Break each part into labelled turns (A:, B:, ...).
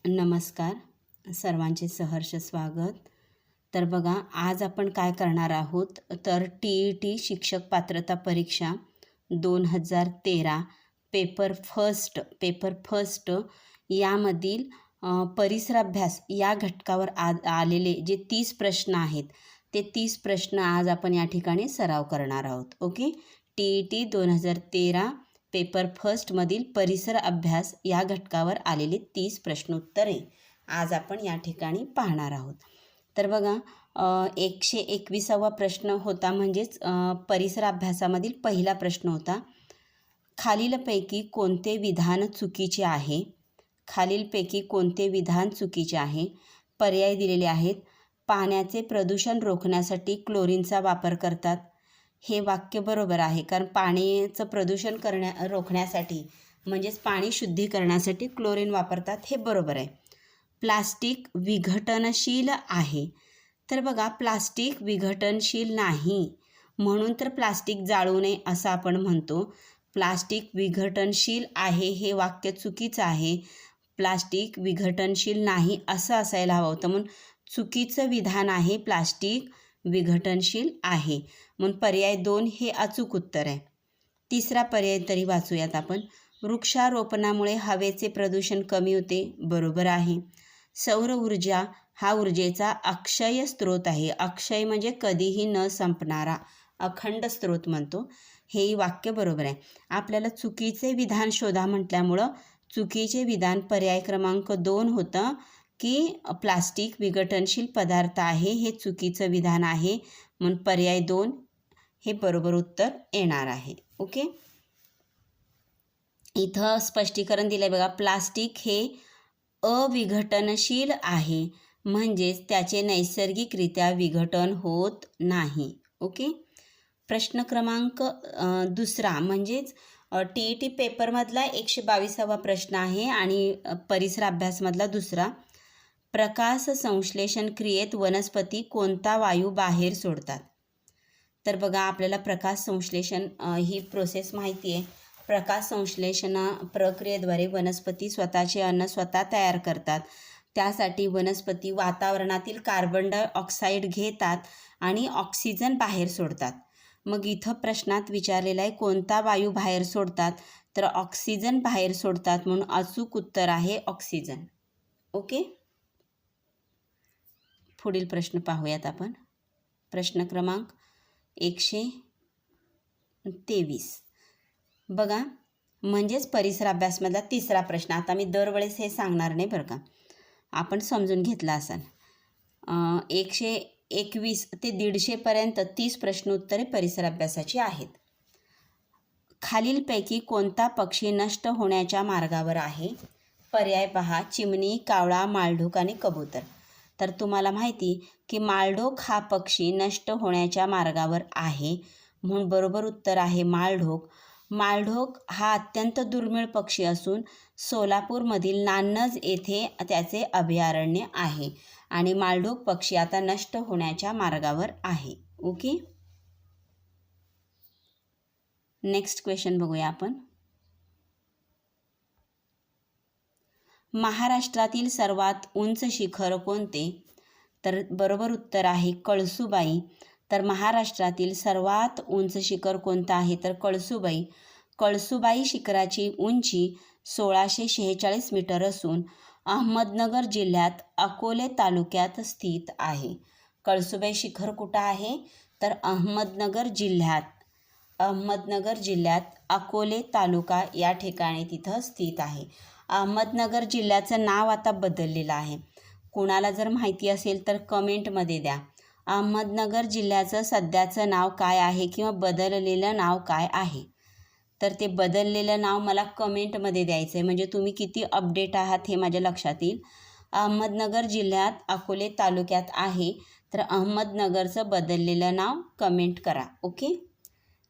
A: नमस्कार सर्वांचे सहर्ष स्वागत। तर बघा आज आपण काय करणार आहोत तर TET शिक्षक पात्रता परीक्षा 2013 पेपर फर्स्ट यामधील परिसराभ्यास या घटकावर आलेले जे 30 प्रश्न आहेत ते 30 प्रश्न आज आपण या ठिकाणी सराव करणार आहोत। ओके, TET 2013 पेपर फर्स्टमधील परिसर अभ्यास या घटकावर आलेले 30 प्रश्नोत्तरे आज आपण या ठिकाणी पाहणार आहोत। तर बघा 121वा प्रश्न होता, म्हणजेच परिसर अभ्यासामधील पहिला प्रश्न होता, खालीलपैकी कोणते विधान चुकीचे आहे? खालीलपैकी कोणते विधान चुकीचे आहे? पर्याय दिलेले आहेत। पाण्याचे प्रदूषण रोखण्यासाठी क्लोरीनचा वापर करतात, हे वाक्य बरोबर आहे, कारण पाण्याचं प्रदूषण रोखण्यासाठी म्हणजेच पाणी शुद्धीकरणासाठी क्लोरीन वापरतात, हे बरोबर आहे। प्लास्टिक विघटनशील आहे, तर बघा प्लास्टिक विघटनशील नाही म्हणून तर प्लास्टिक जाळू नये असं आपण म्हणतो। प्लास्टिक विघटनशील आहे हे वाक्य चुकीचं आहे। प्लास्टिक विघटनशील नाही असं असायला हवं होतं, म्हणून चुकीचं विधान आहे प्लास्टिक विघटनशील आहे, म्हणून पर्याय 2 हे अचूक उत्तर आहे। तिसरा पर्याय तरी वाचूयात आपण। वृक्षारोपणामुळे हवेचे प्रदूषण कमी होते, बरोबर आहे। सौर ऊर्जा हा ऊर्जेचा अक्षय स्रोत आहे, अक्षय म्हणजे कधीही न संपणारा, अखंड स्रोत म्हणतो, हेही वाक्य बरोबर आहे। आपल्याला चुकीचे विधान शोधा म्हटल्यामुळं चुकीचे विधान पर्याय क्रमांक 2 होतं की प्लास्टिक विघटनशील पदार्थ आहे, हे चुकीचं विधान आहे, म्हणून पर्याय 2 हे बरोबर उत्तर येणार आहे। ओके, इथं स्पष्टीकरण दिलं आहे बघा, प्लास्टिक हे अविघटनशील आहे, म्हणजेच त्याचे नैसर्गिकरित्या विघटन होत नाही। ओके, प्रश्न क्रमांक 2 म्हणजेच TET पेपरमधला 122वा प्रश्न आहे आणि परिसर अभ्यासमधला 2. प्रकाश संश्लेषण क्रियेत वनस्पती कोणता वायू बाहेर सोडतात? तर बघा आपल्याला प्रकाश संश्लेषण ही प्रोसेस माहिती आहे। प्रकाश संश्लेषण प्रक्रियेद्वारे वनस्पती स्वतःचे अन्न स्वतः तयार करतात। त्यासाठी वनस्पती वातावरणातील कार्बन डायऑक्साईड घेतात आणि ऑक्सिजन बाहेर सोडतात। मग इथं प्रश्नात विचारलेला आहे कोणता वायू बाहेर सोडतात, तर ऑक्सिजन बाहेर सोडतात, म्हणून अचूक उत्तर आहे ऑक्सिजन। ओके, पुढील प्रश्न पाहूयात आपण। प्रश्न क्रमांक 123 बघा, म्हणजेच परिसर अभ्यासमधला 3रा प्रश्न। आता मी दरवेळेस हे सांगणार नाही बरं का, आपण समजून घेतला असाल। 121 ते 150 पर्यंत 30 प्रश्नोत्तरे परिसर अभ्यासाची आहेत। खालीलपैकी कोणता पक्षी नष्ट होण्याच्या मार्गावर आहे? पर्याय पहा, चिमणी, कावळा, माळढोक आणि कबूतर। तर तुम्हाला माहिती की माळढोक हा पक्षी नष्ट होण्याच्या मार्गावर आहे, म्हणून बरोबर उत्तर आहे माळढोक। माळढोक हा अत्यंत दुर्मिळ पक्षी असून सोलापूरमधील नान्नज येथे त्याचे अभयारण्य आहे आणि माळढोक पक्षी आता नष्ट होण्याच्या मार्गावर आहे। ओके, नेक्स्ट क्वेश्चन बघूया आपण। महाराष्ट्रातील सर्वात उंच शिखर कोणते? तर बरोबर उत्तर आहे कळसूबाई। तर महाराष्ट्रातील सर्वात उंच शिखर कोणतं आहे तर कळसूबाई। कळसूबाई शिखराची उंची 1646 मीटर असून अहमदनगर जिल्ह्यात अकोले तालुक्यात स्थित आहे। कळसूबाई शिखर कुठं आहे तर अहमदनगर जिल्ह्यात अकोले तालुका या ठिकाणी तिथं स्थित आहे। अहमदनगर जिल्ह्याचं नाव आता बदललेलं आहे। कुणाला जर माहिती असेल तर कमेंटमध्ये द्या, अहमदनगर जिल्ह्याचं सध्याचं नाव काय आहे किंवा बदललेलं नाव काय आहे? तर ते बदललेलं नाव मला कमेंटमध्ये द्यायचं आहे, म्हणजे तुम्ही किती अपडेट आहात हे माझ्या लक्षात येईल। अहमदनगर जिल्ह्यात अकोले तालुक्यात आहे, तर अहमदनगरचं बदललेलं नाव कमेंट करा। Okay,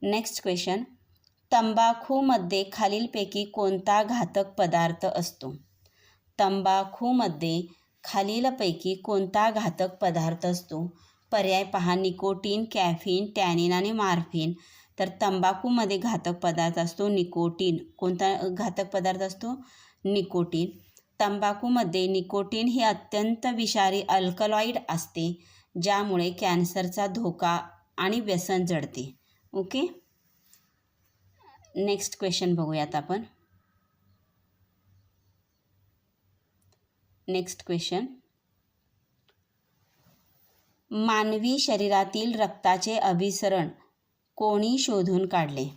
A: next question. तंबाखूमध्ये खालीलपैकी कोणता घातक पदार्थ असतो? तंबाखूमध्ये खालीलपैकी कोणता घातक पदार्थ असतो? पर्याय पहा, निकोटीन, कॅफीन, टॅनिन आणि मॉर्फिन। तर तंबाखूमध्ये घातक पदार्थ असतो निकोटीन। कोणता घातक पदार्थ असतो? निकोटीन। तंबाखूमध्ये निकोटीन हे अत्यंत विषारी अल्कलॉइड असते, ज्यामुळे कॅन्सरचा धोका आणि व्यसन जडते. ओके, नेक्स्ट क्वेश्चन बघूयात आपण. नेक्स्ट क्वेश्चन, मानवी शरीरातील रक्ताचे अभिसरण कोणी शोधून काढले?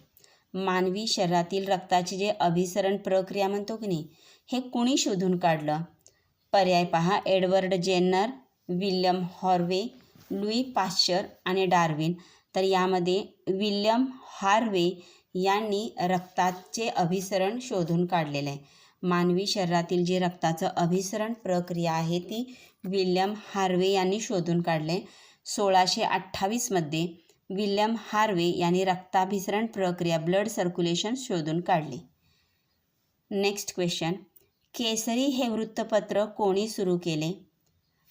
A: मानवी शरीरातील रक्ताचे जे अभिसरण प्रक्रिया म्हणतो की नाही, हे कोणी शोधून काढलं? पर्याय पहा, Edward Jenner, William Harvey, Louis Pasteur आणि डार्विन. तर यामध्ये विल्यम हार्वे यांनी रक्ताचे अभिसरण शोधून काढलेले आहे. मानवी शरीरातील जे रक्ताचं अभिसरण प्रक्रिया आहे ती विल्यम हार्वे यांनी शोधून काढले. 1628मध्ये विल्यम हार्वे यांनी रक्ताभिसरण प्रक्रिया ब्लड सर्क्युलेशन शोधून काढले. नेक्स्ट क्वेश्चन, केसरी हे वृत्तपत्र कोणी सुरू केले?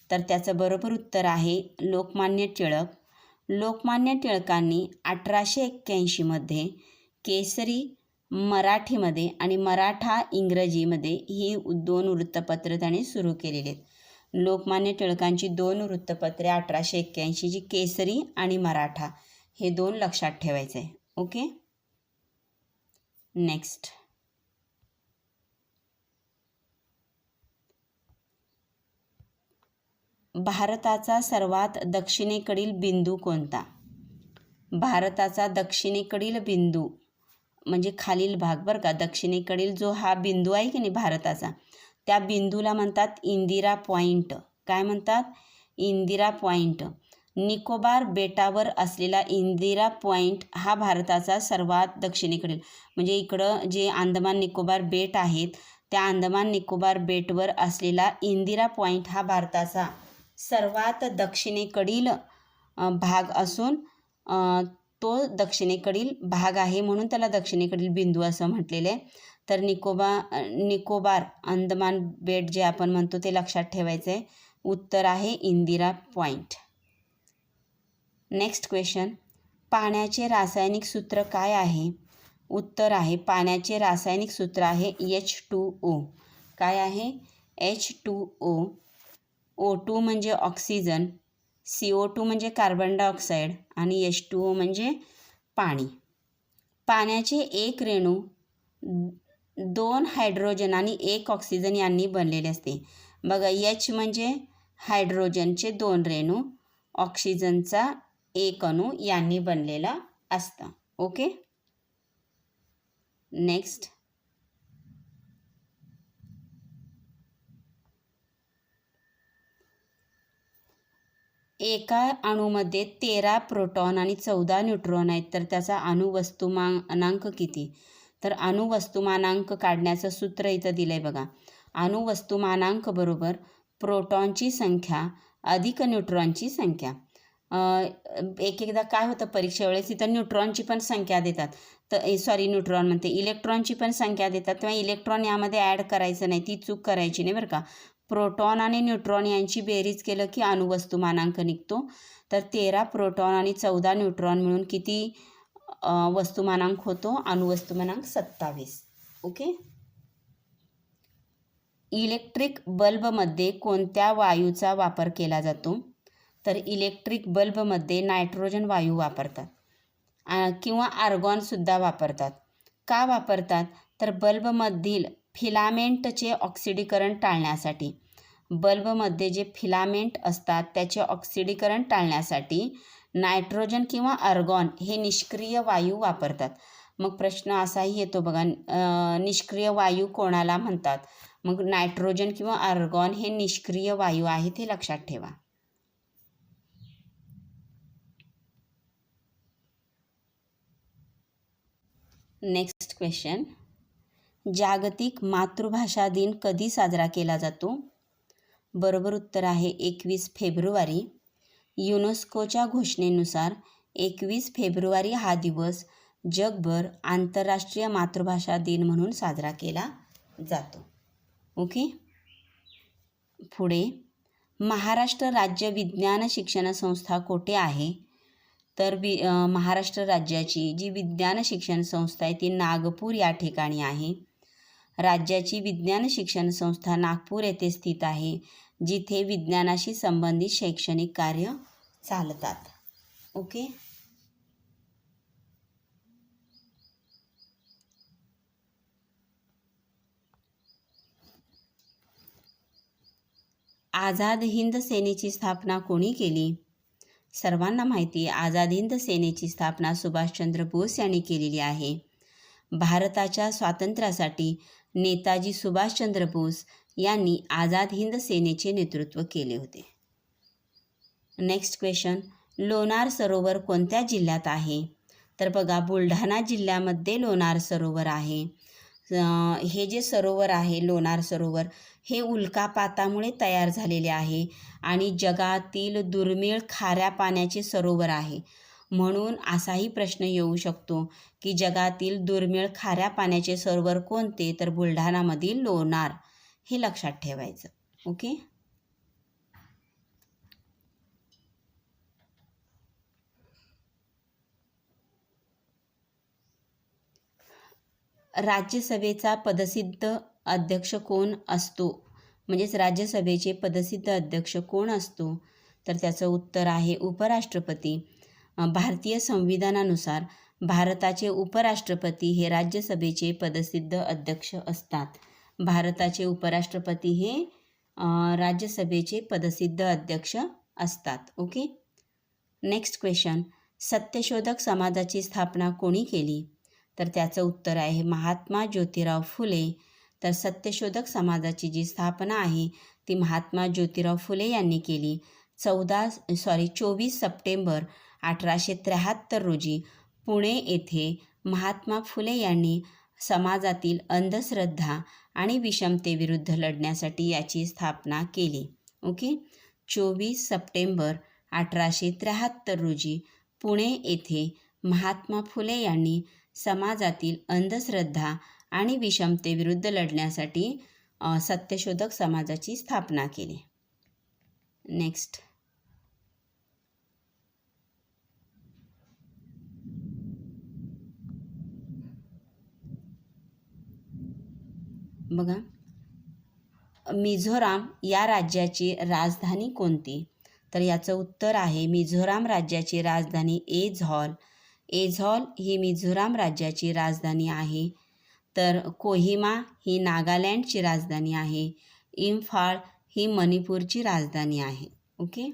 A: तर त्याचं बरोबर उत्तर आहे लोकमान्य टिळक. लोकमान्य टिळकांनी 1881मध्ये केसरी मराठीमध्ये आणि मराठा इंग्रजीमध्ये ही 2 वृत्तपत्र त्याने सुरू केलेली आहेत. लोकमान्य टिळकांची 2 वृत्तपत्रे 1881 जी केसरी आणि मराठा, हे 2 लक्षात ठेवायचे आहे. ओके, नेक्स्ट, भारताचा सर्वात दक्षिणेकडील बिंदू कोणता? भारताचा दक्षिणेकडील बिंदू म्हणजे खालील भाग बरं का, दक्षिणेकडील जो हा बिंदू आहे की नाही भारताचा, त्या बिंदूला म्हणतात इंदिरा पॉईंट. काय म्हणतात? इंदिरा पॉईंट. निकोबार बेटावर असलेला इंदिरा पॉईंट हा भारताचा सर्वात दक्षिणेकडील, म्हणजे इकडं जे अंदमान निकोबार बेट आहेत त्या अंदमान निकोबार बेटवर असलेला इंदिरा पॉईंट हा भारताचा सर्वात दक्षिणेकडील भाग असून तो दक्षिणेकडील भाग आहे, म्हणून त्याला दक्षिणेकडील बिंदू असं म्हटलेलं आहे. तर निकोबार अंदमान बेट जे आपण म्हणतो ते लक्षात ठेवायचं आहे. उत्तर आहे इंदिरा पॉईंट. नेक्स्ट क्वेश्चन, पाण्याचे रासायनिक सूत्र काय आहे? उत्तर आहे पाण्याचे रासायनिक सूत्र आहे H2O. काय आहे? H2O. O2 म्हणजे ऑक्सिजन, CO2 म्हणजे कार्बन डायऑक्साईड आणि H2O म्हणजे पाणी. पाण्याचे एक रेणू 2 हायड्रोजन आणि 1 ऑक्सिजन यांनी बनलेले असते. बघा, H म्हणजे हायड्रोजनचे 2 रेणू, ऑक्सिजनचा 1 अणू यांनी बनलेला असतं. ओके, नेक्स्ट, एका अणूमध्ये 13 प्रोटॉन आणि 14 न्यूट्रॉन आहेत, तर त्याचा अणुवस्तुमानांक किती? तर अणुवस्तुमानांक काढण्याचं सूत्र इथं दिलं आहे बघा. अणुवस्तुमानांक बरोबर प्रोटॉनची संख्या अधिक न्यूट्रॉनची संख्या. एकदा काय होतं परीक्षे वेळेस इथं न्यूट्रॉनची पण संख्या देतात, तर न्यूट्रॉन म्हणते, इलेक्ट्रॉनची पण संख्या देतात, तेव्हा इलेक्ट्रॉन यामध्ये ॲड करायचं नाही, ती चूक करायची नाही बरं का. प्रोटॉन आणि न्यूट्रॉन यांची बेरीज केलं की अणुवस्तुमानांक निघतो. तर 13 प्रोटॉन आणि 14 न्यूट्रॉन मिळून किती वस्तुमानांक होतो? अणुवस्तुमानांक 27. ओके, इलेक्ट्रिक बल्बमध्ये कोणत्या वायूचा वापर केला जातो? तर इलेक्ट्रिक बल्बमध्ये नायट्रोजन वायू वापरतात किंवा आर्गॉनसुद्धा वापरतात. का वापरतात? तर बल्बमधील फिलामेंटचे ऑक्सिडीकरण टाळण्यासाठी. बल्बमध्ये जे फिलामेंट असतात त्याचे ऑक्सिडीकरण टाळण्यासाठी नायट्रोजन किंवा आर्गॉन हे निष्क्रिय वायू वापरतात. मग प्रश्न असाही येतो बघा, निष्क्रिय वायू कोणाला म्हणतात? मग नायट्रोजन किंवा आर्गॉन हे निष्क्रिय वायू आहे, ते लक्षात ठेवा. नेक्स्ट क्वेश्चन, जागतिक मातृभाषा दिन कधी साजरा केला जातो? बरोबर उत्तर आहे 21 फेब्रुवारी. युनेस्कोच्या घोषणेनुसार 21 फेब्रुवारी हा दिवस जगभर आंतरराष्ट्रीय मातृभाषा दिन म्हणून साजरा केला जातो. ओके, पुढे, महाराष्ट्र राज्य विज्ञान शिक्षण संस्था कोठे आहे? तर महाराष्ट्र राज्याची जी विज्ञान शिक्षण संस्था आहे ती नागपूर या ठिकाणी आहे. राज्याची विज्ञान शिक्षण संस्था नागपूर येथे स्थित आहे, जिथे विज्ञानाशी संबंधित शैक्षणिक कार्य चालतात. ओके. आझाद हिंद सेनेची स्थापना कोणी केली? सर्वांना माहिती आहे, आझाद हिंद सेनेची स्थापना सुभाषचंद्र बोस यांनी केलेली आहे. भारताच्या स्वातंत्र्यासाठी नेताजी सुभाषचंद्र बोस यांनी आझाद हिंद सेनेचे नेतृत्व केले होते. नेक्स्ट क्वेश्चन, लोणार सरोवर कोणत्या जिल्ह्यात आहे? तर बघा, बुलढाणा जिल्ह्यामध्ये लोणार सरोवर आहे. हे जे सरोवर आहे लोणार सरोवर हे उल्कापातामुळे तयार झालेले आहे आणि जगातील दुर्मिळ खाऱ्या पाण्याचे सरोवर आहे. म्हणून असाही प्रश्न येऊ शकतो की जगातील दुर्मिळ खाऱ्या पाण्याचे सरोवर कोणते? तर बुलढाणामधील लोणार, हे लक्षात ठेवायचं. ओके. राज्यसभेचा पदसिद्ध अध्यक्ष कोण असतो? म्हणजेच राज्यसभेचे पदसिद्ध अध्यक्ष कोण असतो? तर त्याचं उत्तर आहे उपराष्ट्रपती. भारतीय संविधानानुसार भारताचे उपराष्ट्रपती हे राज्यसभेचे पदसिद्ध अध्यक्ष असतात. भारताचे उपराष्ट्रपती हे राज्यसभेचे पदसिद्ध अध्यक्ष असतात. ओके. नेक्स्ट क्वेश्चन, सत्यशोधक समाजाची स्थापना कोणी केली? तर त्याचं उत्तर आहे महात्मा ज्योतिराव फुले. तर सत्यशोधक समाजाची जी स्थापना आहे ती महात्मा ज्योतिराव फुले यांनी केली. 24 सप्टेंबर 1873 रोजी पुणे येथे महात्मा फुले यांनी समाजातील अंधश्रद्धा आणि विषमतेविरुद्ध लढण्यासाठी याची स्थापना केली. ओके. 24 सप्टेंबर 1873 रोजी पुणे येथे महात्मा फुले यांनी समाजातील अंधश्रद्धा आणि विषमतेविरुद्ध लढण्यासाठी सत्यशोधक समाजाची स्थापना केली. नेक्स्ट, बघा, मिझोराम या राज्याची राजधानी कोणती? तर याचं उत्तर आहे मिझोराम राज्याची राजधानी एझॉल. एझॉल ही मिझोराम राज्याची राजधानी आहे. तर कोहिमा ही नागालँडची राजधानी आहे. इम्फाळ ही मणिपूरची राजधानी आहे. ओके.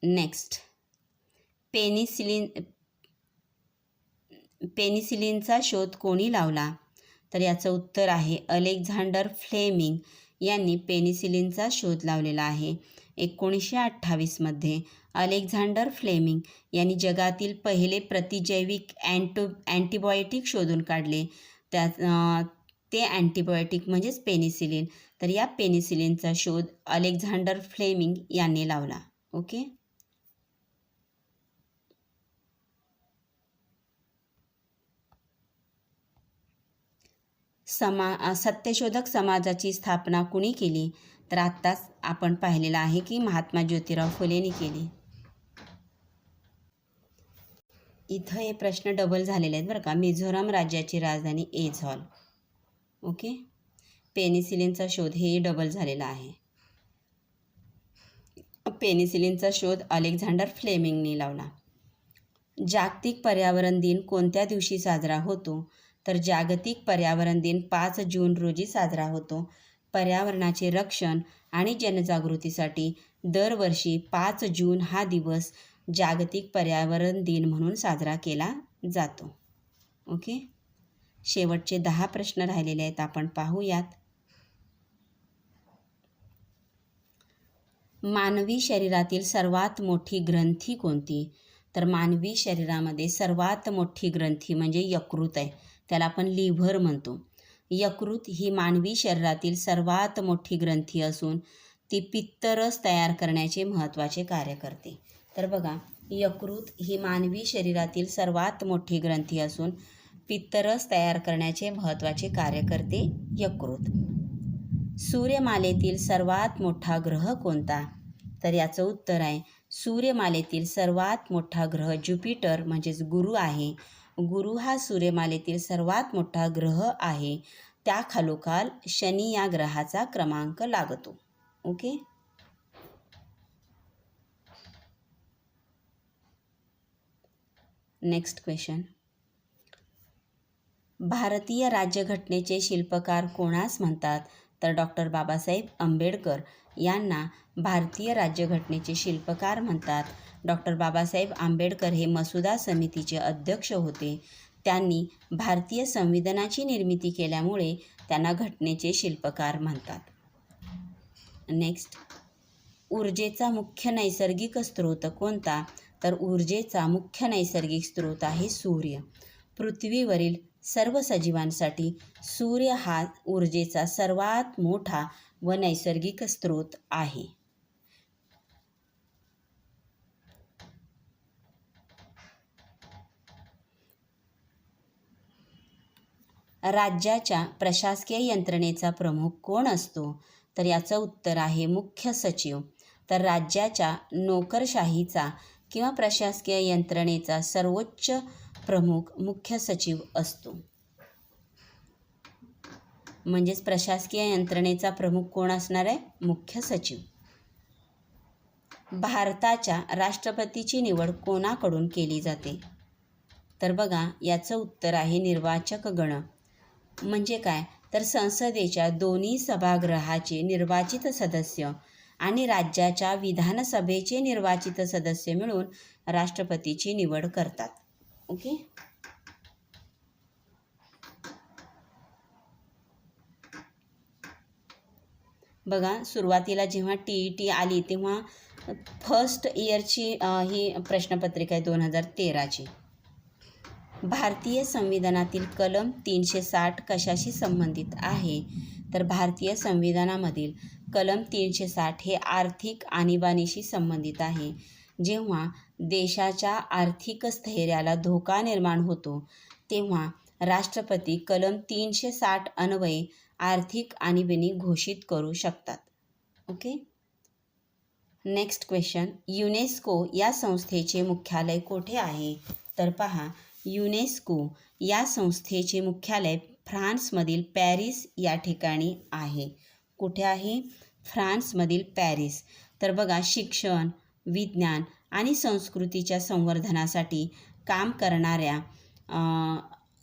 A: नेक्स्ट, पेनिसिलिनचा शोध कोणी लावला? तर याचं उत्तर आहे अलेक्झांडर फ्लेमिंग यांनी पेनिसिलिनचा शोध लावलेला आहे. 1928 अलेक्झांडर फ्लेमिंग यांनी जगातील पहिले प्रतिजैविक अँटीबायोटिक शोधून काढले. ते अँटीबायोटिक म्हणजेच पेनिसिलिन. तर या पेनिसिलिनचा शोध अलेक्झांडर फ्लेमिंग यांनी लावला. ओके. सत्यशोधक समाजाची स्थापना कुणी केली? तर आत्ताच आपण पाहिलेलं आहे की महात्मा ज्योतिराव फुलेंनी केली. इथं हे प्रश्न डबल झालेले आहेत बरं का. मिझोराम राज्याची राजधानी एझॉल. ओके. पेनिसिलिनचा शोध हे डबल झालेला आहे. पेनिसिलिनचा शोध अलेक्झांडर फ्लेमिंगने लावला. जागतिक पर्यावरण दिन कोणत्या दिवशी साजरा होतो? तर जागतिक पर्यावरण दिन 5 जून रोजी साजरा होतो. पर्यावरणाचे रक्षण आणि जनजागृतीसाठी दरवर्षी 5 जून हा दिवस जागतिक पर्यावरण दिन म्हणून साजरा केला जातो. ओके. शेवटचे 10 प्रश्न राहिलेले आहेत, आपण पाहूयात. मानवी शरीरातील सर्वात मोठी ग्रंथी कोणती? तर मानवी शरीरामध्ये सर्वात मोठी ग्रंथी म्हणजे यकृत आहे. त्याला आपण लिव्हर म्हणतो. यकृत ही मानवी शरीरातील सर्वात मोठी ग्रंथी असून ती पित्तरस तयार करण्याचे महत्त्वाचे कार्य करते. तर बघा, यकृत ही मानवी शरीरातील सर्वात मोठी ग्रंथी असून पित्तरस तयार करण्याचे महत्त्वाचे कार्य करते यकृत. सूर्यमालेतील सर्वात मोठा ग्रह कोणता? तर याचं उत्तर आहे सूर्यमालेतील सर्वात मोठा ग्रह ज्युपिटर म्हणजेच गुरु आहे. गुरु हा सूर्यमालेतील सर्वात मोठा ग्रह आहे. त्याखालोखाल शनी या ग्रहाचा क्रमांक लागतो. ओके. Next question. भारतीय राज्यघटनेचे शिल्पकार कोणास म्हणतात? तर डॉक्टर बाबासाहेब आंबेडकर यांना भारतीय राज्यघटनेचे शिल्पकार म्हणतात. डॉक्टर बाबासाहेब आंबेडकर हे मसुदा समितीचे अध्यक्ष होते. त्यांनी भारतीय संविधानाची निर्मिती केल्यामुळे त्यांना घटनेचे शिल्पकार म्हणतात. नेक्स्ट. ऊर्जेचा मुख्य नैसर्गिक स्रोत कोणता? तर ऊर्जेचा मुख्य नैसर्गिक स्रोत आहे सूर्य. पृथ्वीवरील सर्व सजीवांसाठी सूर्य हा ऊर्जेचा सर्वात मोठा व नैसर्गिक स्रोत आहे. राज्याच्या प्रशासकीय यंत्रणेचा प्रमुख कोण असतो? तर याचं उत्तर आहे मुख्य सचिव. तर राज्याच्या नोकरशाहीचा किंवा प्रशासकीय यंत्रणेचा सर्वोच्च प्रमुख मुख्य सचिव असतो. म्हणजेच प्रशासकीय यंत्रणेचा प्रमुख कोण असणार आहे? मुख्य सचिव. भारताच्या राष्ट्रपतीची निवड कोणाकडून केली जाते? तर बघा, याचं उत्तर आहे निर्वाचक गण. म्हणजे काय? तर संसदेच्या दोन्ही सभागृहाचे निर्वाचित सदस्य आणि राज्याच्या विधानसभेचे निर्वाचित सदस्य मिळून राष्ट्रपतीची निवड करतात. ओके. बघा, सुरुवातीला जेव्हा TET आली तेव्हा फर्स्ट इयरची ही प्रश्नपत्रिका आहे 2013ची. भारतीय संविधानातील कलम 360 कशाशी संबंधित आहे? तर भारतीय संविधानामधील कलम 360 हे आर्थिक आणीबाणीशी संबंधित आहे. जेव्हा देशाच्या आर्थिक स्थैर्याला धोका निर्माण होतो तेव्हा राष्ट्रपती कलम 360 अन्वये आर्थिक आणीबाणी घोषित करू शकतात. ओके. Next question. युनेस्को या संस्थेचे मुख्यालय कोठे आहे? तर पहा, युनेस्को या संस्थेचे मुख्यालय फ्रान्समधील पॅरिस या ठिकाणी आहे. कुठे आहे? फ्रान्समधील पॅरिस. तर बघा, शिक्षण, विज्ञान आणि संस्कृतीच्या संवर्धनासाठी काम करणाऱ्या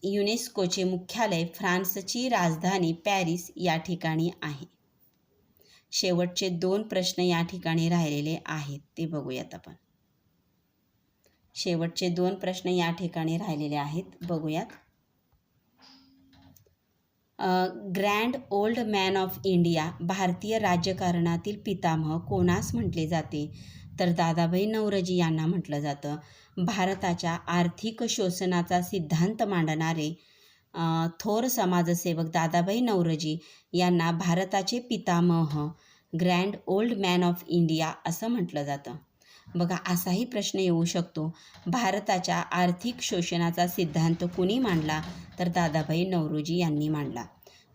A: युनेस्कोचे मुख्यालय फ्रान्सची राजधानी पॅरिस या ठिकाणी आहे. शेवटचे 2 प्रश्न या ठिकाणी राहिलेले आहेत, ते बघूयात आपण. शेवटचे 2 प्रश्न या ठिकाणी राहिलेले आहेत, बघूयात. Grand old man of India भारतीय राजकारणातील पितामह कोणास म्हटले जाते? तर दादाभाई नौरोजी यांना म्हटलं जातं. भारताच्या आर्थिक शोषणाचा सिद्धांत मांडणारे थोर समाजसेवक दादाभाई नौरोजी यांना भारताचे पितामह, grand old man of India असं म्हटलं जातं. बघा, असाही प्रश्न येऊ शकतो, भारताच्या आर्थिक शोषणाचा सिद्धांत कुणी मांडला? तर दादाभाई नौरोजी यांनी मांडला.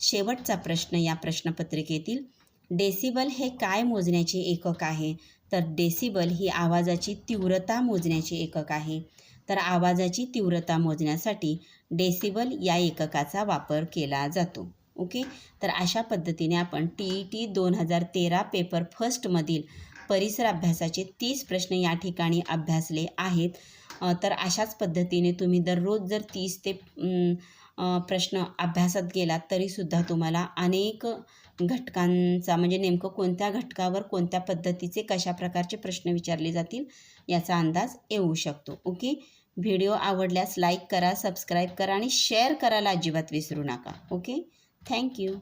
A: शेवटचा प्रश्न या प्रश्नपत्रिकेतील, डेसिबल हे काय मोजण्याचे एकक आहे? तर डेसिबल ही आवाजाची तीव्रता मोजण्याचे एकक आहे. तर आवाजाची तीव्रता मोजण्यासाठी डेसिबल या एककाचा वापर केला जातो. ओके. तर अशा पद्धतीने आपण TET 2013 पेपर फर्स्टमधील परिसर अभ्यासाचे 30 प्रश्न या ठिकाणी अभ्यासले आहेत. तर अशाच पद्धतीने तुम्ही दररोज जर 30 ते प्रश्न अभ्यासात गेलात तरीसुद्धा तुम्हाला अनेक घटकांचा, म्हणजे नेमकं कोणत्या घटकावर कोणत्या पद्धतीचे कशा प्रकारचे प्रश्न विचारले जातील याचा अंदाज येऊ शकतो. ओके. व्हिडिओ आवडल्यास लाईक करा, सबस्क्राईब करा आणि शेअर करायला अजिबात विसरू नका. ओके. थँक्यू.